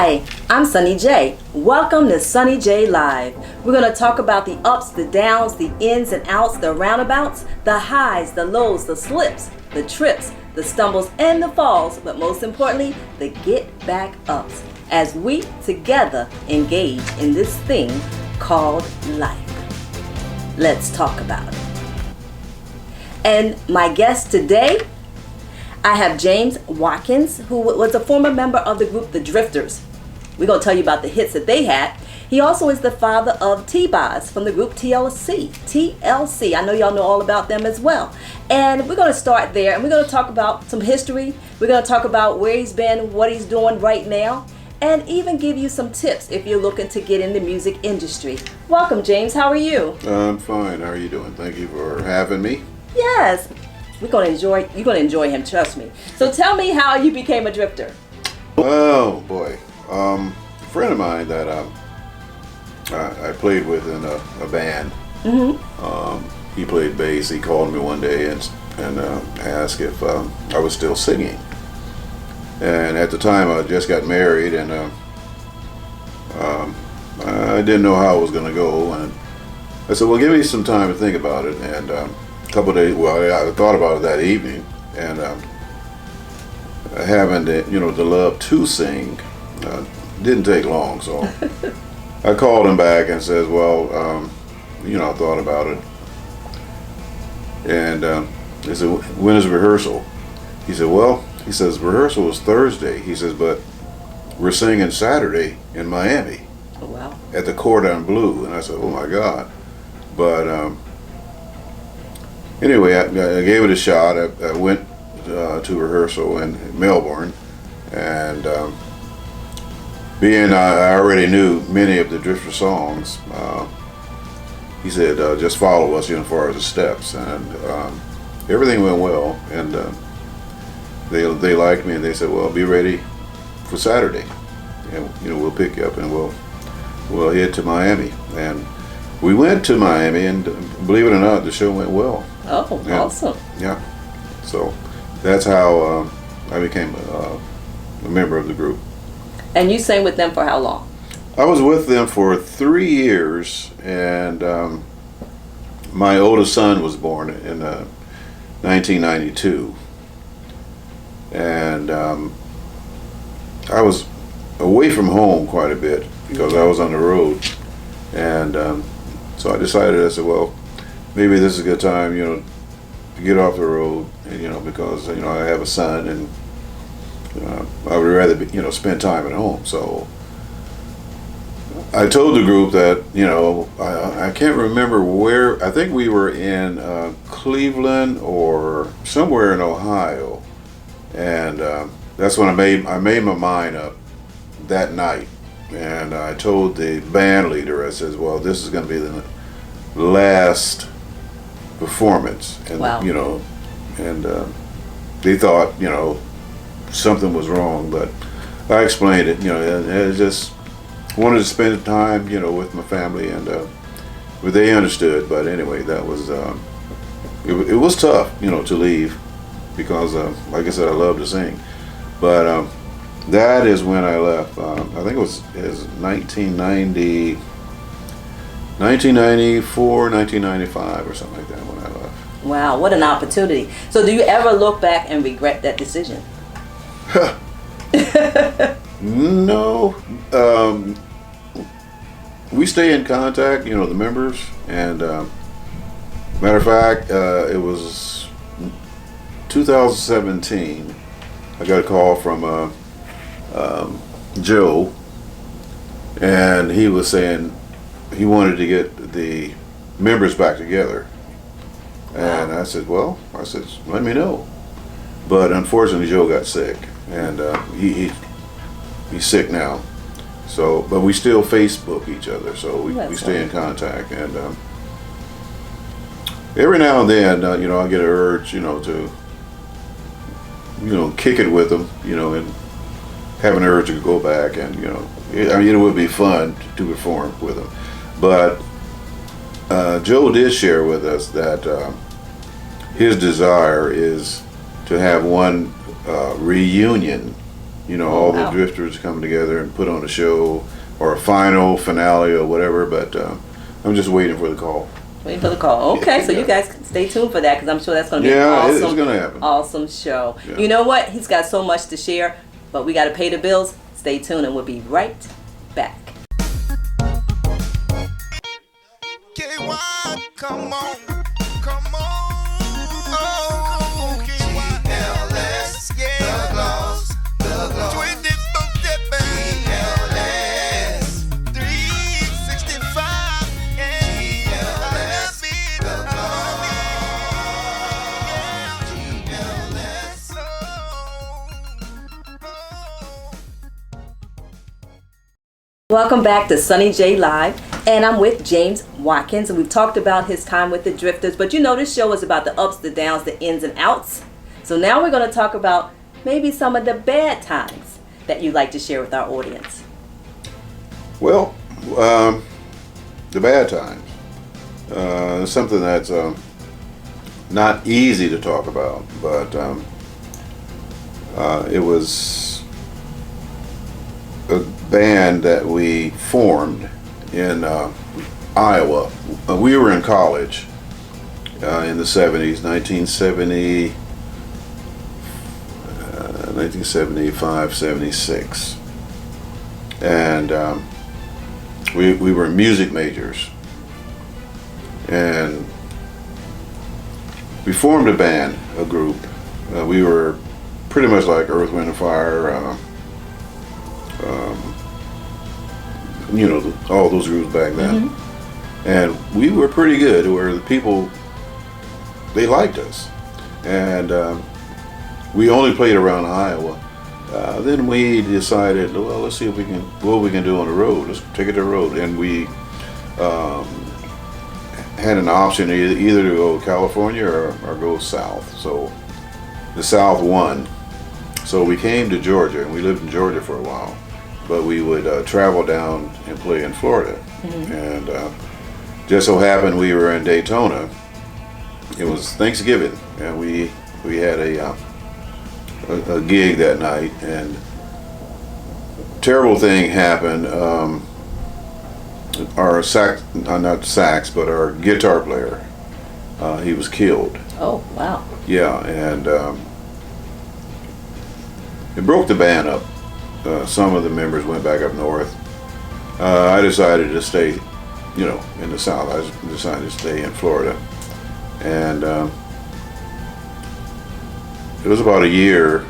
Hi, I'm Sunny J. Welcome to Sunny J Live. We're going to talk about the ups, the downs, the ins and outs, the roundabouts, the highs, the lows, the slips, the trips, the stumbles and the falls, but most importantly, the get back ups as we together engage in this thing called life. Let's talk about it. And my guest today, I have James Watkins, who was a former member of the group The Drifters. We're going to tell you about the hits that they had. He also is the father of T Boz from the group TLC. TLC. I know y'all know all about them as well. And we're going to start there, and we're going to talk about some history. We're going to talk about where he's been, what he's doing right now, and even give you some tips if you're looking to get in the music industry. Welcome, James. How are you? I'm fine. How are you doing? Thank you for having me. Yes. You're going to enjoy him, trust me. So tell me how you became a drifter. Oh, boy. A friend of mine that I played with in a band, he played bass. He called me one day and asked if I was still singing. And at the time, I just got married, and I didn't know how it was going to go. And I said, well, give me some time to think about it. And a couple of days, I thought about it that evening, and having the love to sing didn't take long. So I called him back and said, well, I thought about it. And he said, when is rehearsal? He said, well, rehearsal is Thursday. He says, but we're singing Saturday in Miami. Oh, wow. At the Cordon Bleu. And I said, oh my God. But anyway, I gave it a shot. I went to rehearsal in Melbourne, and being I already knew many of the Drifter songs, he said, just follow us as far as the steps, and everything went well, and they liked me, and they said, well, be ready for Saturday, and we'll pick you up, and we'll head to Miami. And we went to Miami, and believe it or not, the show went well. Oh, yeah. Awesome. Yeah. So that's how I became a member of the group. And you sang with them for how long? I was with them for 3 years, and my oldest son was born in 1992. And I was away from home quite a bit because I was on the road. And so I decided, I said, well, maybe this is a good time, to get off the road, and, because, I have a son, and I would rather, spend time at home. So I told the group that, I can't remember where, I think we were in Cleveland or somewhere in Ohio. And that's when I made my mind up that night. And I told the band leader, I says, well, this is going to be the last performance. And, wow. And they thought, something was wrong, but I explained it, and I just wanted to spend time, with my family, and but they understood. But anyway, that was, it was tough, to leave, because, like I said, I love to sing. But that is when I left. I think it was 1990, 1994, 1995 or something like that when I left. Wow, what an opportunity. So do you ever look back and regret that decision? No. We stay in contact, the members. And matter of fact, it was 2017. I got a call from Joe, and he was saying he wanted to get the members back together. And I said, let me know. But unfortunately, Joe got sick, and he's sick now. So, but we still Facebook each other, so we stay in contact. And every now and then, I get an urge, to kick it with them, and have an urge to go back, and it would be fun to perform with them. But Joe did share with us that his desire is to have one reunion all the drifters come together and put on a show or a finale or whatever. But I'm just waiting for the call. Waiting for the call. Okay, so you guys stay tuned for that because I'm sure that's going to be an awesome, it's going to happen. Awesome show. Yeah. You know what? He's got so much to share, but we got to pay the bills. Stay tuned, and we'll be right back. Come on, come on. Oh, TLS, yeah. The gloss. 24/7. TLS. 365. Yeah. TLS. Welcome back to Sunny J Live, and I'm with James Watkins, and we've talked about his time with the Drifters, but this show is about the ups, the downs, the ins and outs. So now we're going to talk about maybe some of the bad times that you'd like to share with our audience. Well, the bad times. It's something that's not easy to talk about, but it was a band that we formed in Iowa. We were in college in the 70s, 1975, 76. And we were music majors. And we formed a band, a group. We were pretty much like Earth, Wind, and Fire, all those groups back then. Mm-hmm. And we were pretty good, where the people, they liked us. And we only played around Iowa. Then we decided, well, let's see if what we can do on the road. Let's take it to the road. And we had an option either to go California or go south. So the South won. So we came to Georgia, and we lived in Georgia for a while. But we would travel down and play in Florida. Mm-hmm. And just so happened we were in Daytona. It was Thanksgiving, and we had a gig that night, and a terrible thing happened. Our not sax, but our guitar player, he was killed. Oh, wow. Yeah, and it broke the band up. Some of the members went back up north. I decided to stay, in the South. I decided to stay in Florida. And it was about a year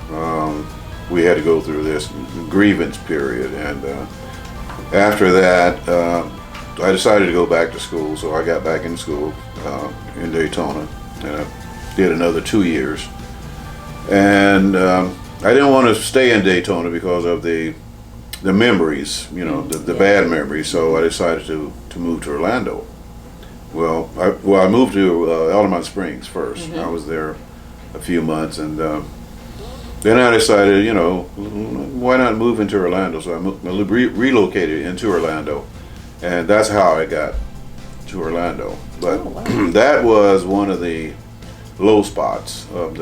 we had to go through this grievance period. And after that, I decided to go back to school. So I got back in school in Daytona. And I did another 2 years. And I didn't want to stay in Daytona because of the memories, the bad memories. So I decided to move to Orlando. Well, I moved to Altamont Springs first. Mm-hmm. I was there a few months, and then I decided, why not move into Orlando? So I relocated into Orlando, and that's how I got to Orlando. But that was one of the low spots of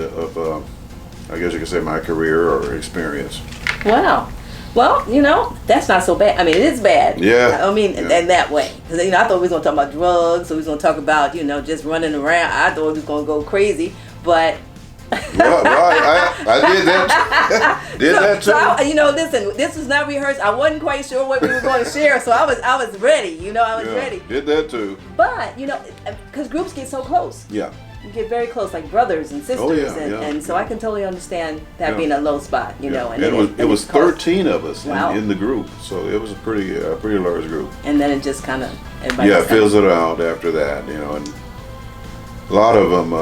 I guess you could say, my career or experience. Wow. Well, that's not so bad. I mean, it is bad. Yeah. I mean, in that way. Because, I thought we was going to talk about drugs, or we was going to talk about, just running around. I thought we was going to go crazy, but... Well, I did that. That too. So listen, this was not rehearsed. I wasn't quite sure what we were going to share, so I was ready. I was ready. Did that too. But, because groups get so close. Yeah. You get very close, like brothers and sisters, and so I can totally understand that being a low spot, And it was 13 of us in the group, so it was a pretty large group. And then it just kind of fizzled out after that, and a lot of them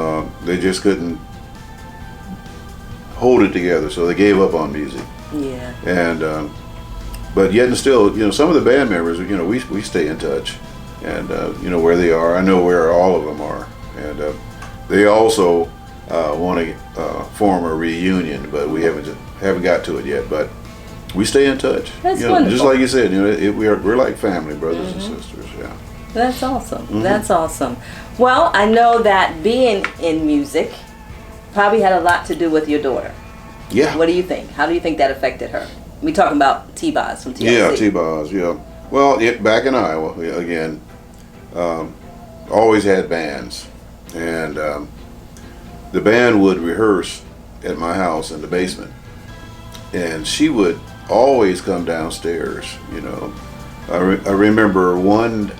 they just couldn't hold it together, so they gave up on music. Yeah. And but yet and still, some of the band members, we stay in touch, and where they are. I know where all of them are, and. They also want to form a reunion, but we haven't got to it yet. But we stay in touch. That's wonderful. Just like you said, we're like family, brothers and sisters. Yeah. That's awesome. Mm-hmm. That's awesome. Well, I know that being in music probably had a lot to do with your daughter. Yeah. What do you think? How do you think that affected her? We talking about T Boz from TLC. Yeah, T Boz. Yeah. Well, back in Iowa again, always had bands, and the band would rehearse at my house in the basement, and she would always come downstairs. You know, I remember one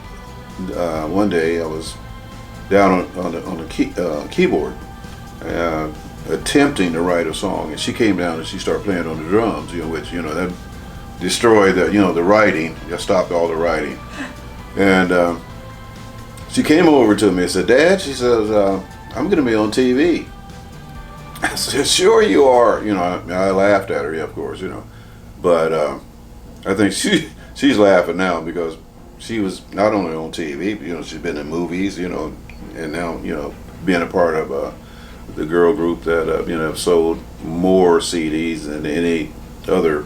day I was down on the keyboard, attempting to write a song, and she came down and she started playing on the drums. You know, which that destroyed the writing. I stopped all the writing, and she came over to me and said, "Dad," she says, "I'm going to be on TV." I said, "Sure you are." You know, I laughed at her, yeah, of course, but I think she's laughing now because she was not only on TV, but she's been in movies, and now being a part of the girl group that have sold more CDs than any other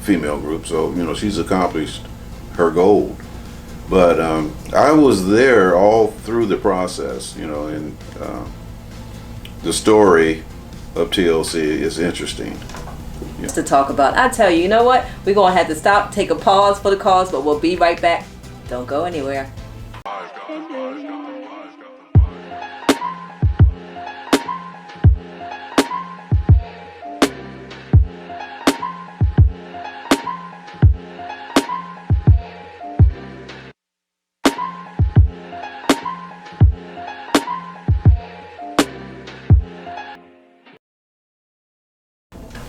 female group. So she's accomplished her goal. But I was there all through the process, and the story of TLC is interesting. To talk about. I tell you, you know what? We're going to have to stop, take a pause for the cause, but we'll be right back. Don't go anywhere.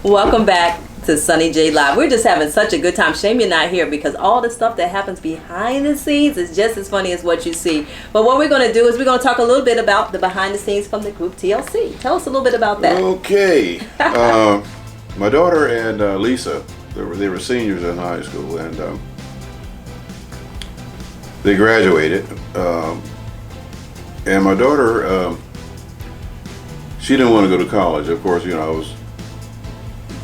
Welcome back to Sunny J Live. We're just having such a good time. Shame you're not here because all the stuff that happens behind the scenes is just as funny as what you see. But what we're going to do is we're going to talk a little bit about the behind the scenes from the group TLC. Tell us a little bit about that. Okay. My daughter and Lisa, they were seniors in high school, and they graduated. And my daughter, she didn't want to go to college. Of course, I was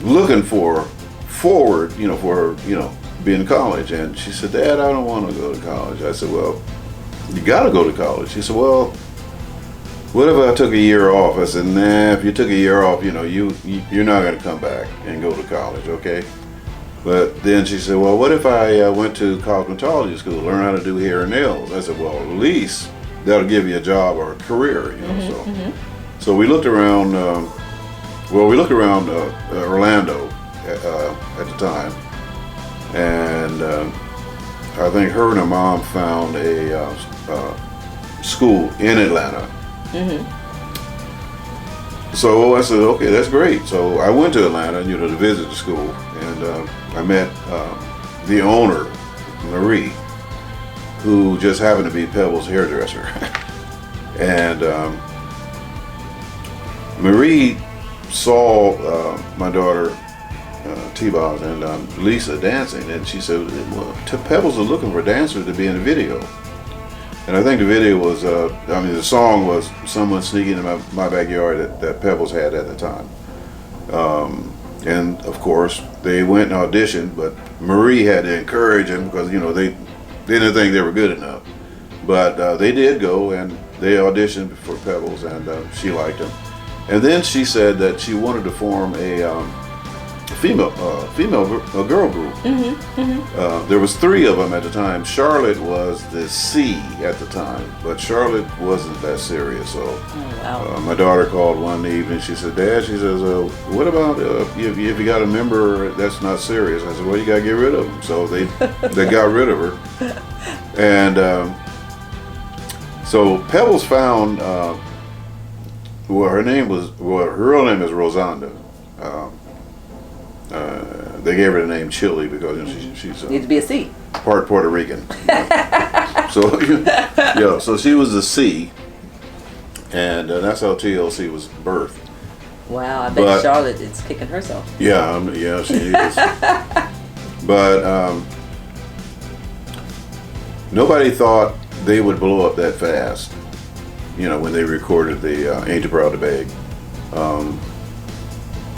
looking forward, for her, being in college. And she said, "Dad, I don't want to go to college." I said, "Well, you got to go to college." She said, "Well, what if I took a year off?" I said, "Nah, if you took a year off, you're not going to come back and go to college, okay?" But then she said, "Well, what if I went to cosmetology school, learn how to do hair and nails?" I said, "Well, at least that'll give you a job or a career, So we looked around. We looked around Orlando at the time, and I think her and her mom found a school in Atlanta. So I said, "Okay, that's great." So I went to Atlanta, to visit the school, and I met the owner, Reid, who just happened to be Pebbles' hairdresser, and Reid saw my daughter T Boz and Lisa dancing, and she said, "Well, Pebbles are looking for dancers to be in the video." And I think the video was, the song was "Someone Sneaking in My Backyard" that Pebbles had at the time. And of course, they went and auditioned, but Marie had to encourage them because they didn't think they were good enough. But they did go and they auditioned for Pebbles, and she liked them. And then she said that she wanted to form a girl group. There was 3 of them at the time. Charlotte was the C at the time, but Charlotte wasn't that serious. So my daughter called one evening. She said, "Dad," she says, "what about if you got a member that's not serious?" I said, "Well, you got to get rid of them." So they got rid of her, and so Pebbles found. Her real name is Rosanda. They gave her the name Chili because she's Needs to be a C. part Puerto Rican. So so she was a C, and that's how TLC was birthed. Wow, I bet Charlotte is kicking herself. Yeah, she is. But nobody thought they would blow up that fast. When they recorded the Ain't You Proud to Beg.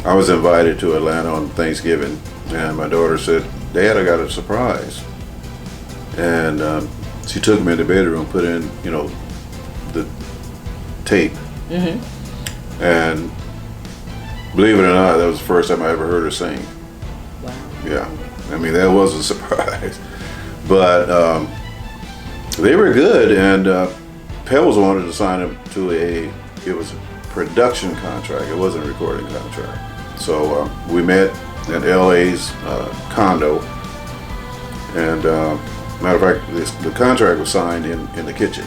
I was invited to Atlanta on Thanksgiving, and my daughter said, "Dad, I got a surprise." And she took me in the bedroom, put in, the tape. And believe it or not, that was the first time I ever heard her sing. Wow. Yeah, I mean, that was a surprise. But they were good, and Pebbles wanted to sign him to it was a production contract. It wasn't a recording contract. So we met at LA's condo, and matter of fact, the contract was signed in the kitchen.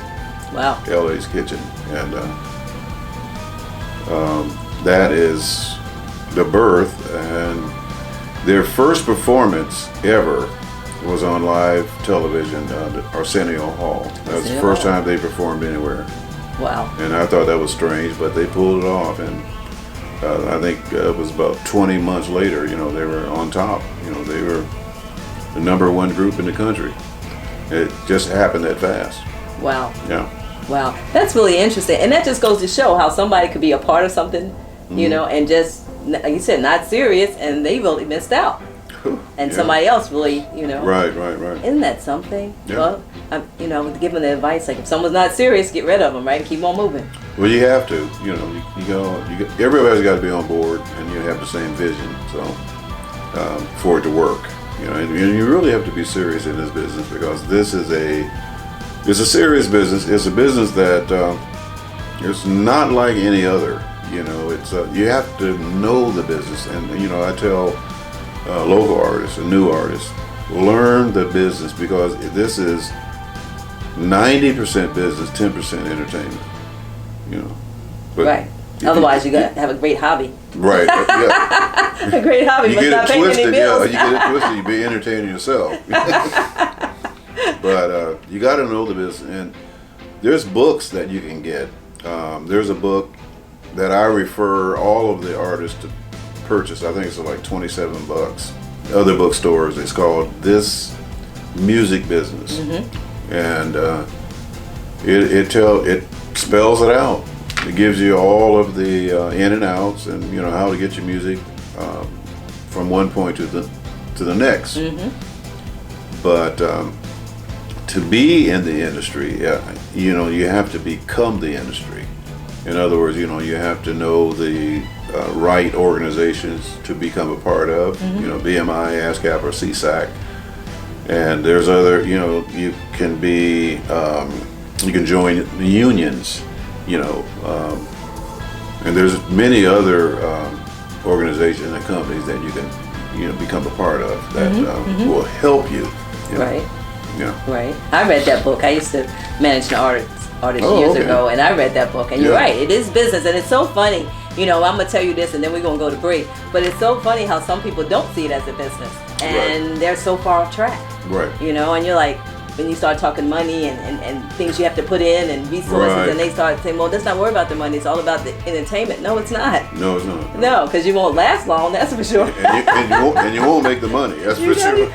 Wow. LA's kitchen, and that is the birth. And their first performance ever was on live television at Arsenio Hall. That was the first time they performed anywhere. Wow. And I thought that was strange, but they pulled it off. And I think it was about 20 months later, you know, they were on top. You know, they were the #1 group in the country. It just happened that fast. Wow. Yeah. Wow. That's really interesting. And that just goes to show how somebody could be a part of something, you know, and just, like you said, not serious, and they really missed out. And somebody else really, you know. Right. Isn't that something? Yeah. Well, you know, giving the advice, like if someone's not serious, get rid of them, right? Keep on moving. Well, you have to, you know, everybody's got to be on board, and you have the same vision, so for it to work, you know, and you really have to be serious in this business, because it's a serious business. It's a business that it's not like any other, you know. It's you have to know the business, and you know, I tell local artists and new artists, learn the business, because this is 90% business, 10% entertainment. You know, but right. Otherwise, you got to have a great hobby. Right. Yeah. A great hobby, You but get not it paying any twisted. bills. Yeah, you get it twisted. You be entertaining yourself. But you got to know the business, and there's books that you can get. There's a book that I refer all of the artists to purchase. I think it's like $27. Other bookstores. It's called This Music Business, and it spells it out. It gives you all of the in and outs, and you know how to get your music from one point to the next. But to be in the industry, you know, you have to become the industry. In other words, you know, you have to know the right organizations to become a part of. You know, BMI, ASCAP, or CSAC. And there's other, you know, you can join the unions, you know, and there's many other organizations and companies that you can, you know, become a part of that will help you. You know? Right. Yeah. Right. I read that book. I used to manage an artist years ago, and I read that book. And you're right, it is business, and it's so funny. You know, I'm gonna tell you this, and then we're gonna go to break. But it's so funny how some people don't see it as a business, and they're so far off track. Right. You know, and you're like, when you start talking money and things you have to put in and resources, and they start saying, well, let's not worry about the money. It's all about the entertainment. No, it's not. No, it's not. No, because you won't last long. That's for sure. and you won't make the money. That's for sure.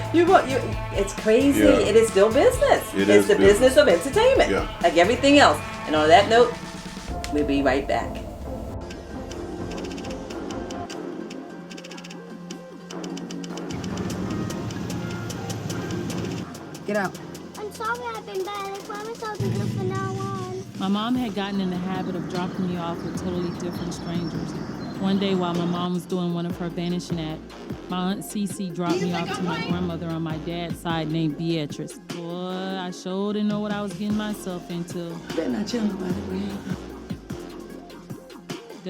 It's crazy. Yeah. It is still business. It's the business of entertainment, like everything else. And on that note, we'll be right back. Get out. I'm sorry I've been bad. I promise I'll be good from now on. My mom had gotten in the habit of dropping me off with totally different strangers. One day while my mom was doing one of her vanishing acts, my Aunt Cece dropped me off to my grandmother on my dad's side named Beatrice. Boy, I sure didn't know what I was getting myself into. Then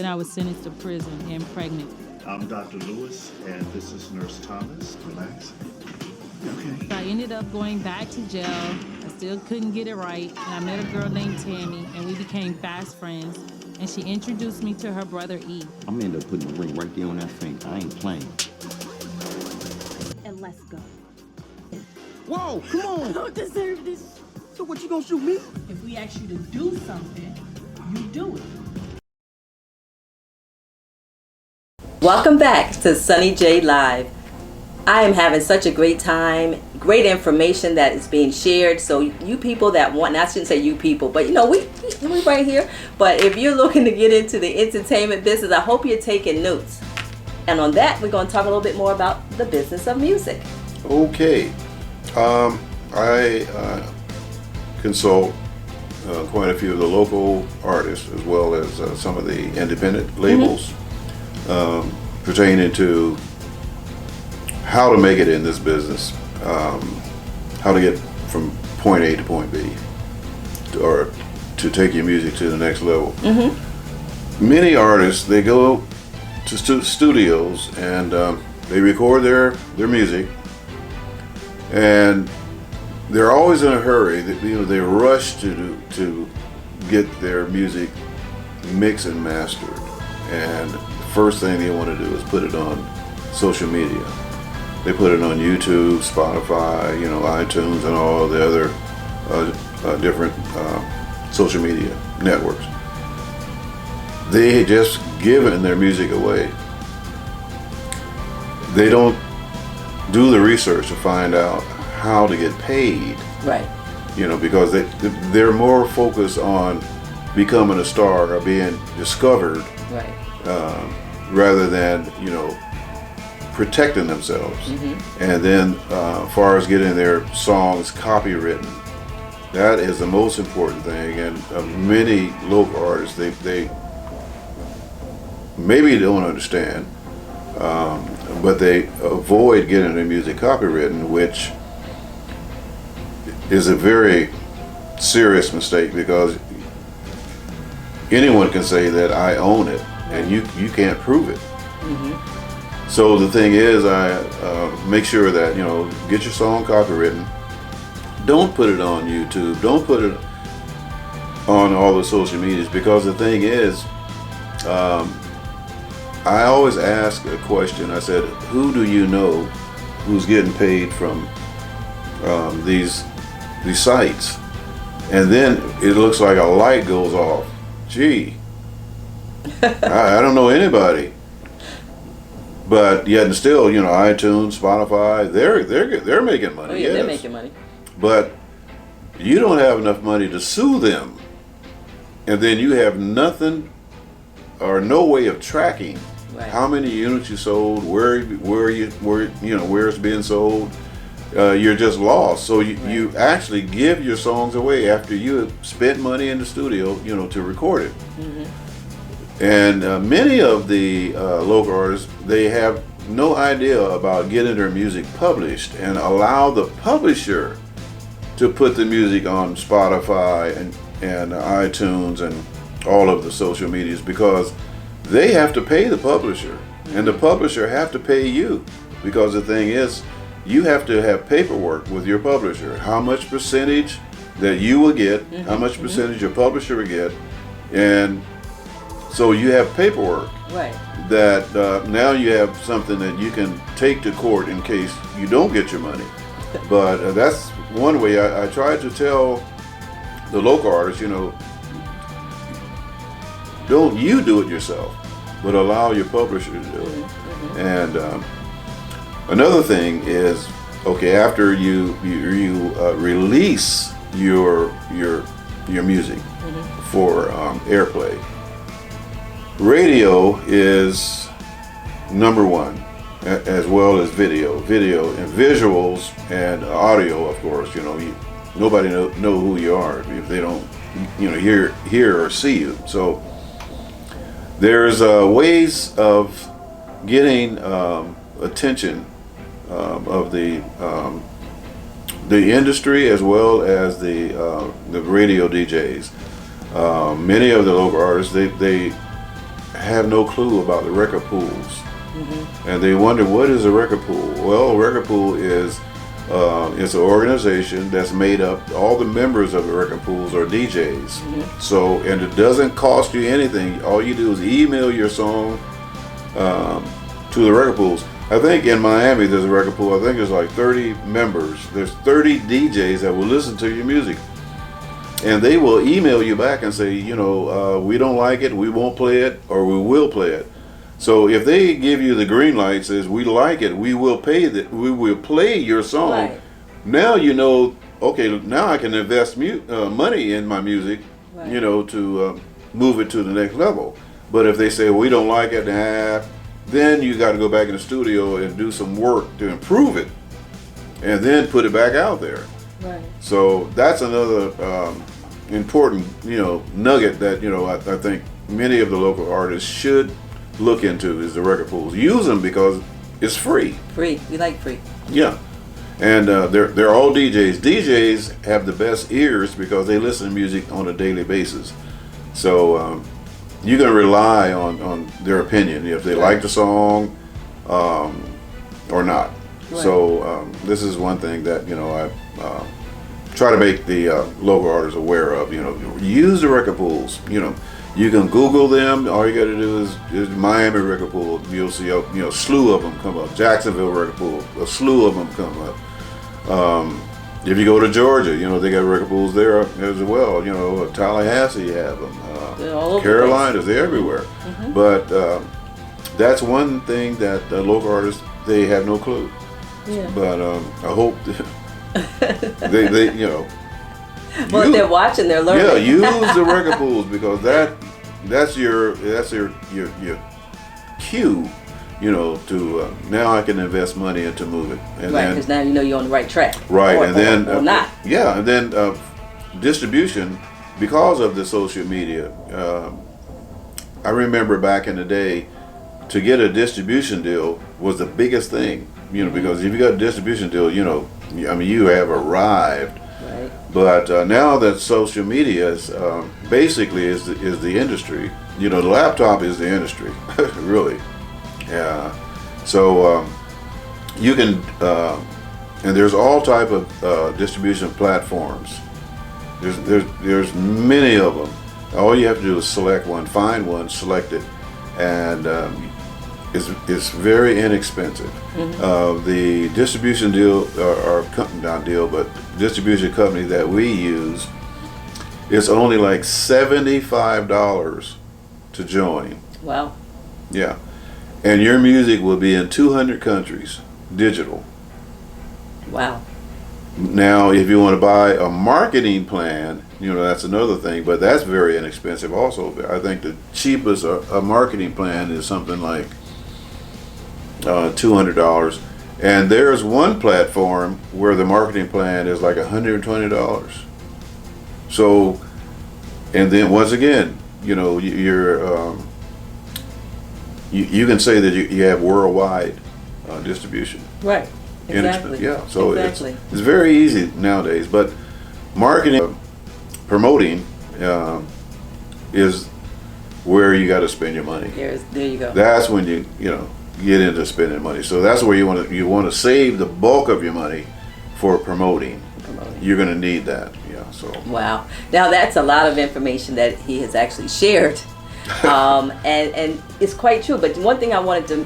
I was sentenced to prison and pregnant. I'm Dr. Lewis, and this is Nurse Thomas. Relax. Okay. So I ended up going back to jail. I still couldn't get it right, and I met a girl named Tammy, and we became fast friends. And she introduced me to her brother E. I'm gonna end up putting the ring right there on that finger. I ain't playing. And let's go. Whoa, come on. I don't deserve this. So what, you gonna shoot me? If we ask you to do something, you do it. Welcome back to Sunny J Live. I am having such a great time, great information that is being shared. So you people that want, and I shouldn't say you people, but you know, we right here. But if you're looking to get into the entertainment business, I hope you're taking notes. And on that, we're going to talk a little bit more about the business of music. Okay. I consult quite a few of the local artists, as well as some of the independent labels. pertaining to how to make it in this business, how to get from point A to point B, or to take your music to the next level. Many artists, they go to studios and they record their music, and they're always in a hurry. They rush to get their music mixed and mastered, and the first thing they want to do is put it on social media. They put it on YouTube, Spotify, iTunes, and all the other different social media networks. They just given their music away. They don't do the research to find out how to get paid. Right. Because they're more focused on becoming a star or being discovered, Right. rather than protecting themselves. And then as far as getting their songs copywritten, that is the most important thing. And many local artists, they maybe don't understand, but they avoid getting their music copywritten, which is a very serious mistake, because anyone can say that I own it, and you can't prove it. So the thing is, I make sure that get your song copywritten. Don't put it on YouTube. Don't put it on all the social medias, because the thing is, I always ask a question. I said, who do you know who's getting paid from these sites? And then it looks like a light goes off. Gee, I don't know anybody. But yet and still, iTunes, Spotify, they're making money. Oh yeah, yes. they're making money. But you don't have enough money to sue them, and then you have nothing or no way of tracking how many units you sold, where it's being sold. You're just lost. So you actually give your songs away after you have spent money in the studio, to record it. And many of the local artists, they have no idea about getting their music published, and allow the publisher to put the music on Spotify and iTunes and all of the social medias, because they have to pay the publisher, and the publisher have to pay you, because the thing is, you have to have paperwork with your publisher, how much percentage that you will get, how much percentage your publisher will get, and so you have paperwork. Right. That now you have something that you can take to court in case you don't get your money. But that's one way I try to tell the local artists, don't you do it yourself, but allow your publisher to do it. And another thing is, okay, after you release your music for airplay, radio is number one, as well as video and visuals and audio. Of course, nobody know who you are if they don't, hear or see you. So there's ways of getting attention of the industry, as well as the radio DJs. Many of the local artists, they have no clue about the record pools, and they wonder, what is a record pool? Well, a record pool is it's an organization that's made up, all the members of the record pools are DJs. So, and it doesn't cost you anything. All you do is email your song to the record pools. I think in Miami there's a record pool. I think there's like 30 members. There's 30 DJs that will listen to your music, and they will email you back and say, we don't like it, we won't play it, or we will play it. So if they give you the green light, says we like it, we will pay that, we will play your song. Right. Now okay, now I can invest money in my music, to move it to the next level. But if they say we don't like it, then you got to go back in the studio and do some work to improve it, and then put it back out there. Right. So that's another important, nugget that, I think many of the local artists should look into is the record pools. Use them because it's free. Free. We like free. Yeah. And they're all DJs. DJs have the best ears because they listen to music on a daily basis. So you can rely on their opinion if they like the song or not. Right. So this is one thing that I try to make the local artists aware of. Use the record pools. You can Google them. All you got to do is Miami record pool. You'll see a slew of them come up. Jacksonville record pool, a slew of them come up. If you go to Georgia, they got record pools there as well. Tallahassee have them. They're all over Carolinas, they're everywhere. Mm-hmm. But that's one thing that the local artists, they have no clue. Yeah. But I hope they Well, if they're watching, they're learning. yeah, use the record pools because that's your cue, to now I can invest money into moving. And Right, because now you're on the right track. right, Or, and then or not. yeah, and then distribution because of the social media. I remember back in the day, to get a distribution deal was the biggest thing, because if you got a distribution deal, you have arrived. Right. But now that social media is basically is the industry, the laptop is the industry, really. Yeah. So you can, and there's all type of distribution platforms. There's many of them. All you have to do is select one, find one, select it, and it's very inexpensive. Mm-hmm. The distribution deal, or not deal, but distribution company that we use, it's only like $75 to join. Wow. Yeah, and your music will be in 200 countries, digital. Wow. Now, if you want to buy a marketing plan, that's another thing, but that's very inexpensive also. I think the cheapest a marketing plan is something like $200. And there's one platform where the marketing plan is like $120. So, and then once again, you're you can say that you have worldwide distribution. Right. Exactly. Yeah, so exactly. it's very easy nowadays. But marketing, promoting is where you got to spend your money. There you go. That's when you get into spending money. So that's where you want to save the bulk of your money for promoting. You're going to need that. Yeah. So. Wow. Now that's a lot of information that he has actually shared. And it's quite true. But one thing I wanted to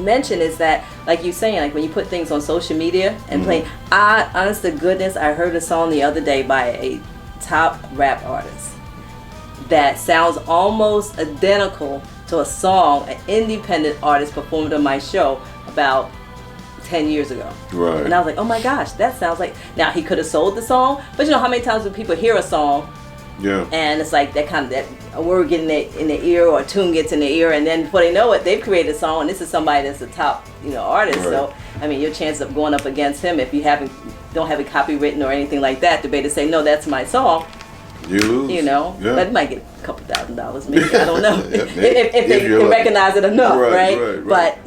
mention is that, like you're saying, like when you put things on social media and play, honest to goodness, I heard a song the other day by a top rap artist that sounds almost identical to a song an independent artist performed on my show about 10 years ago. Right. And I was like, oh my gosh, that sounds like, now he could have sold the song, but how many times when people hear a song, yeah, and it's like that a word getting in the ear or a tune gets in the ear, and then before they know it, they've created a song, and this is somebody that's a top artist. Right. So your chance of going up against him, if you don't have it copywritten or anything like that, to be able to say, no, that's my song, you lose. Yeah. But you might get a couple $1,000 maybe. I don't know. Yeah, if they can recognize it enough, right? But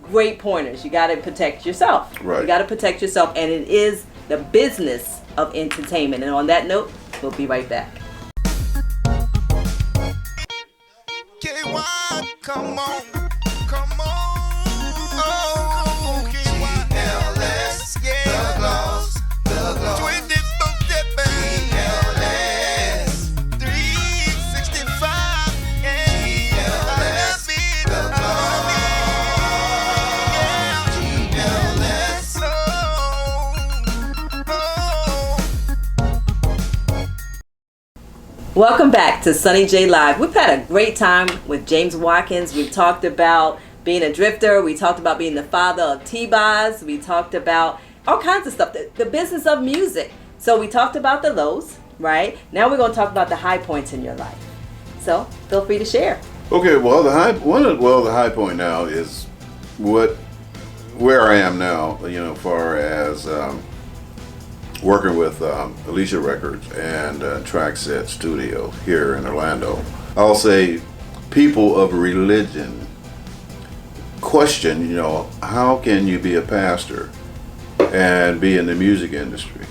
great pointers. You got to protect yourself. Right. You got to protect yourself, and it is the business of entertainment. And on that note, we'll be right back. KY, come on, oh, TLS, yeah, the gloss, 24/7, TLS, 365, yeah, I love it, TLS, Welcome back to Sunny J Live. We've had a great time with James Watkins. We've talked about being a drifter. We talked about being the father of T Boz. We talked about all kinds of stuff, the business of music. So we talked about the lows, right? Now we're going to talk about the high points in your life. So feel free to share. Okay, well, the high point now is where I am now, far as working with Alicia Records and Track Set Studio here in Orlando. I'll say people of religion question, you know, how can you be a pastor and be in the music industry?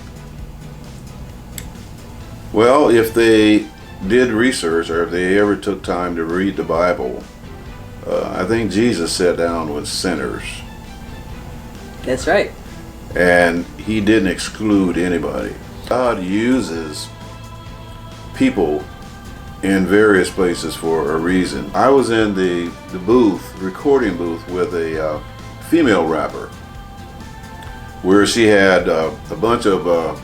Well, if they did research or if they ever took time to read the Bible, I think Jesus sat down with sinners. That's right. And he didn't exclude anybody. God uses people in various places for a reason. I was in the booth, recording booth, with a female rapper where she had a bunch of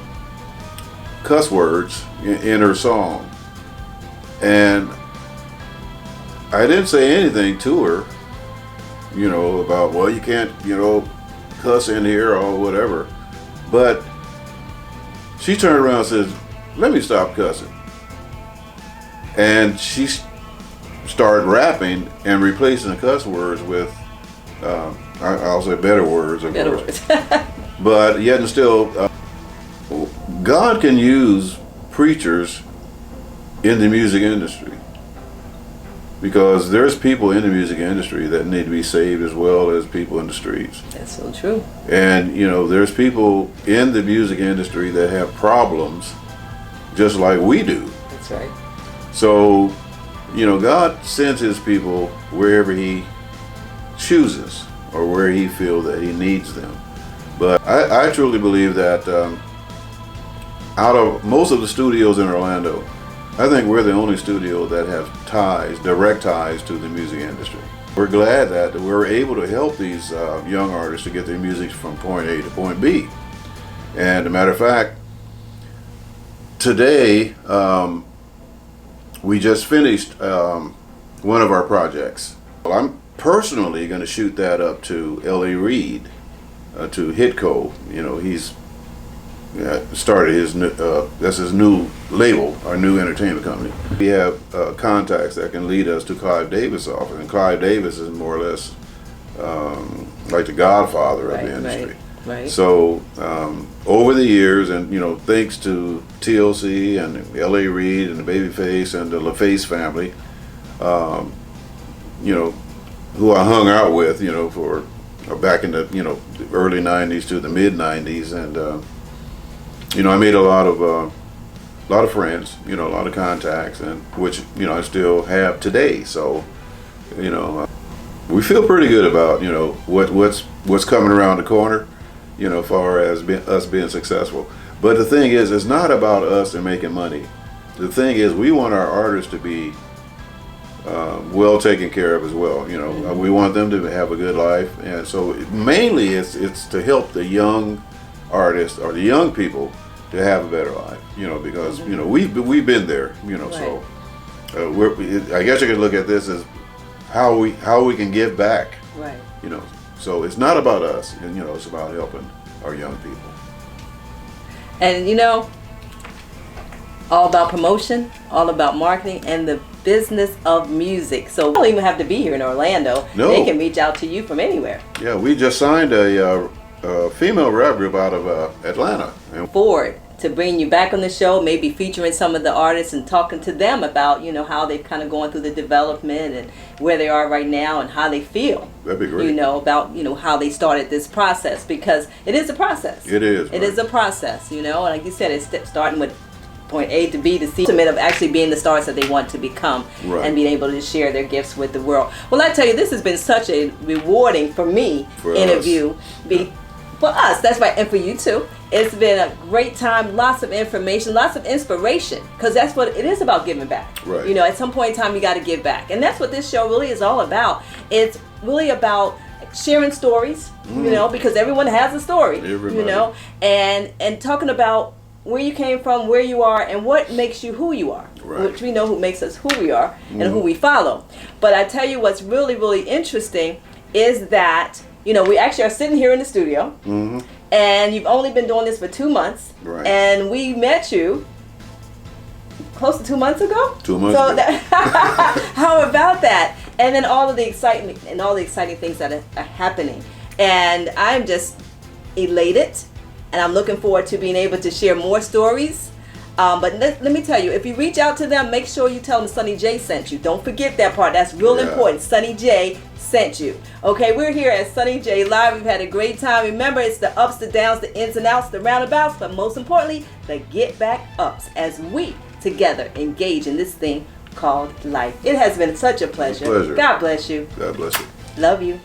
cuss words in her song. And I didn't say anything to her, you know, about, well, you can't, you know, cuss in here or whatever. But she turned around and says, let me stop cussing. And she started rapping and replacing the cuss words with, I'll say better words, of course. But yet and still, God can use preachers in the music industry, because there's people in the music industry that need to be saved as well as people in the streets. That's so true. And you know, there's people in the music industry that have problems just like we do. That's right. So, you know, God sends his people wherever he chooses or where he feels that he needs them. But I truly believe that out of most of the studios in Orlando, I think we're the only studio that have ties, direct ties to the music industry. We're glad that we're able to help these young artists to get their music from point A to point B. And as a matter of fact, today we just finished one of our projects. Well, I'm personally going to shoot that up to Reid, to Hitco. You know, he's started his that's his new label, our new entertainment company. We have contacts that can lead us to Clive Davis' office, and Clive Davis is more or less like the godfather of the industry. Right. So over the years, and you know, thanks to TLC and Reid and the Babyface and the LaFace family, you know, who I hung out with, you know, for back in the, you know, the early '90s to the mid '90s, and you know, I made a lot of friends, you know, a lot of contacts, and which, you know, I still have today. So, you know, we feel pretty good about, you know, what's coming around the corner, you know, as far as us being successful. But the thing is, it's not about us and making money. The thing is, we want our artists to be well taken care of as well. You know, we want them to have a good life, and so mainly it's to help the young artists or the young people to have a better life. You know, because you know we've been there. You know, Right. so I guess you can look at this as how we can give back. Right. You know, so it's not about us. You know, it's about helping our young people. And you know, all about promotion, all about marketing, and the business of music. So you don't even have to be here in Orlando. No. They can reach out to you from anywhere. Yeah, we just signed a female rap group out of Atlanta. And Forward to bring you back on the show, maybe featuring some of the artists and talking to them about, you know, how they've kind of gone through the development and where they are right now and how they feel. that'd be great. You know, about, you know, how they started this process, because it is a process. It is. It right. is a process, you know, and like you said, it's starting with point A to B to C, ultimate of actually being the stars that they want to become, Right. and being able to share their gifts with the world. Well, I tell you, this has been such a rewarding for me For interview. For us, that's right, and for you too. It's been a great time, lots of information, lots of inspiration, because that's what it is about, giving back. Right. You know, at some point in time, you got to give back, and that's what this show really is all about. It's really about sharing stories, you know, because everyone has a story, Everybody. you know, and talking about where you came from, where you are, and what makes you who you are, Right. which we know who makes us who we are and who we follow. But I tell you what's really, really interesting is that, you know, we actually are sitting here in the studio, and you've only been doing this for 2 months, Right. and we met you close to 2 months ago. 2 months So ago. how about that? And then all of the excitement and all the exciting things that are happening, and I'm just elated, and I'm looking forward to being able to share more stories But let me tell you, if you reach out to them, make sure you tell them Sunny J sent you. Don't forget that part. That's real Yeah. important. Sunny J sent you. Okay, we're here at Sunny J Live. We've had a great time. Remember, it's the ups, the downs, the ins and outs, the roundabouts, but most importantly, the get back ups as we together engage in this thing called life. It has been such a pleasure. Pleasure. God bless you. God bless you. Love you.